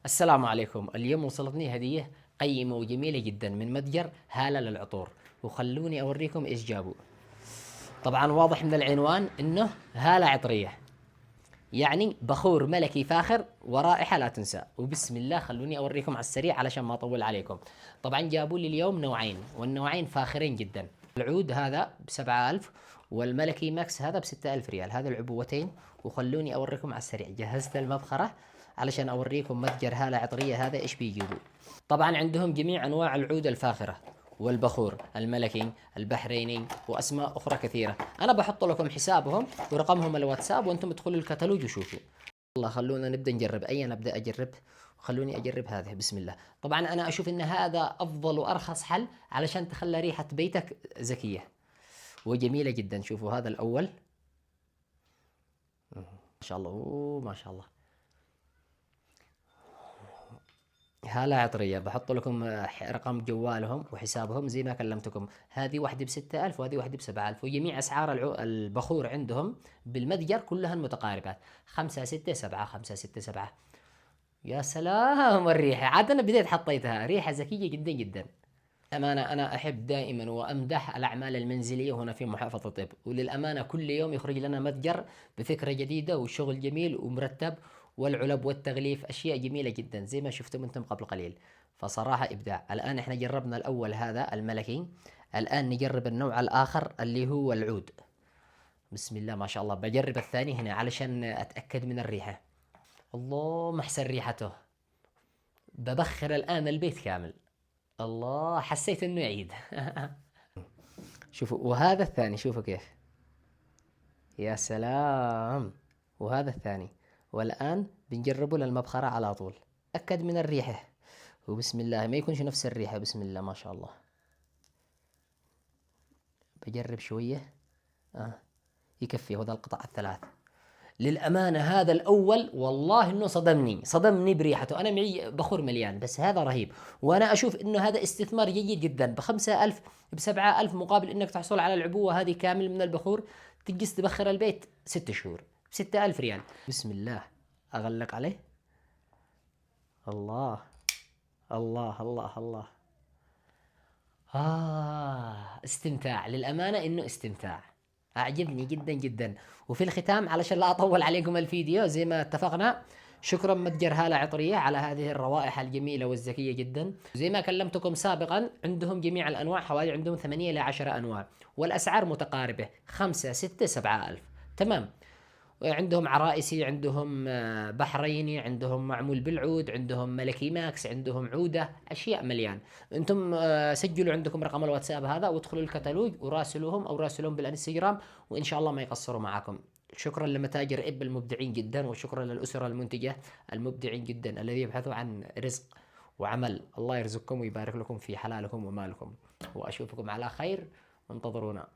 السلام عليكم. اليوم وصلتني هدية قيمة وجميلة جدا من متجر هالة للعطور، وخلوني أوريكم إيش جابوا. طبعا واضح من العنوان إنه هالة عطرية، يعني بخور ملكي فاخر ورائحة لا تنسى. وبسم الله خلوني أوريكم على السريع علشان ما أطول عليكم. طبعا جابوا لي اليوم نوعين، والنوعين فاخرين جدا. العود هذا ب7000، والملكي ماكس هذا ب6000 ريال. هذا العبوتين. وخلوني أوريكم على السريع، جهزت المبخرة علشان أوريكم متجر هالة عطرية هذا إيش بيجيبوا. طبعا عندهم جميع أنواع العود الفاخرة والبخور الملكي البحريني واسماء اخرى كثيره. انا بحط لكم حسابهم ورقمهم الواتساب، وانتم ادخلوا الكتالوج وشوفوا. والله خلونا نبدا نجرب. اي انا ابدا اجرب. خلوني اجرب هذه. بسم الله. طبعا انا اشوف ان هذا افضل وارخص حل علشان تخلى ريحه بيتك زكيه وجميله جدا. شوفوا هذا الاول، ما شاء الله. أوه ما شاء الله. هالة عطرية. بحط لكم رقم جوالهم وحسابهم زي ما كلمتكم. هذه واحدة ب6000 وهذه واحدة ب7000، وجميع أسعار البخور عندهم بالمتجر كلها متقاربات. 5 6 7 5 6 7. يا سلام الريحة. عاد أنا بديت حطيتها، ريحة ذكية جدا جدا. أمانة أنا أحب دائما وأمدح الأعمال المنزلية هنا في محافظة طب، وللأمانة كل يوم يخرج لنا متجر بفكرة جديدة وشغل جميل ومرتب، والعلب والتغليف أشياء جميلة جدا زي ما شفتم أنتم قبل قليل. فصراحة إبداع. الآن إحنا جربنا الأول هذا الملكي، الآن نجرب النوع الآخر اللي هو العود. بسم الله ما شاء الله. بجرب الثاني هنا علشان أتأكد من الريحة. الله محسن ريحته. ببخر الآن البيت كامل. الله حسيت انه يعيد. شوفوا. وهذا الثاني شوفوا كيف. يا سلام. وهذا الثاني. والآن بنجربه للمبخرة على طول. أكد من الريحة. وبسم الله ما يكونش نفس الريحة. بسم الله ما شاء الله. بجرب شوية. يكفي هذا القطع الثلاث. للأمانة هذا الأول والله إنه صدمني بريحته. أنا معي بخور مليان بس هذا رهيب. وأنا أشوف إنه هذا استثمار جيد جدا. ب5000 ب7000 مقابل إنك تحصل على العبوة هذه كامل من البخور، تجلس تبخر البيت 6 شهور ب6000 ريال. بسم الله. أغلق عليه. الله الله الله الله. استمتاع. للأمانة إنه استمتاع. أعجبني جدا جدا. وفي الختام علشان لا أطول عليكم الفيديو زي ما اتفقنا، شكرا متجر هالة عطرية على هذه الروائح الجميلة والذكية جدا. زي ما كلمتكم سابقا عندهم جميع الأنواع، حوالي عندهم 8 إلى 10 أنواع، والأسعار متقاربة 5 6 7 ألف. تمام. عندهم عرائسي، عندهم بحريني، عندهم معمول بالعود، عندهم ملكي ماكس، عندهم عودة، أشياء مليان. أنتم سجلوا عندكم رقم الواتساب هذا وادخلوا الكتالوج وراسلوهم أو راسلوهم بالانستغرام، وإن شاء الله ما يقصروا معكم. شكرا لمتاجر إب المبدعين جدا، وشكرا للأسرة المنتجة المبدعين جدا الذي يبحثوا عن رزق وعمل. الله يرزقكم ويبارك لكم في حلالكم ومالكم، وأشوفكم على خير وانتظرونا.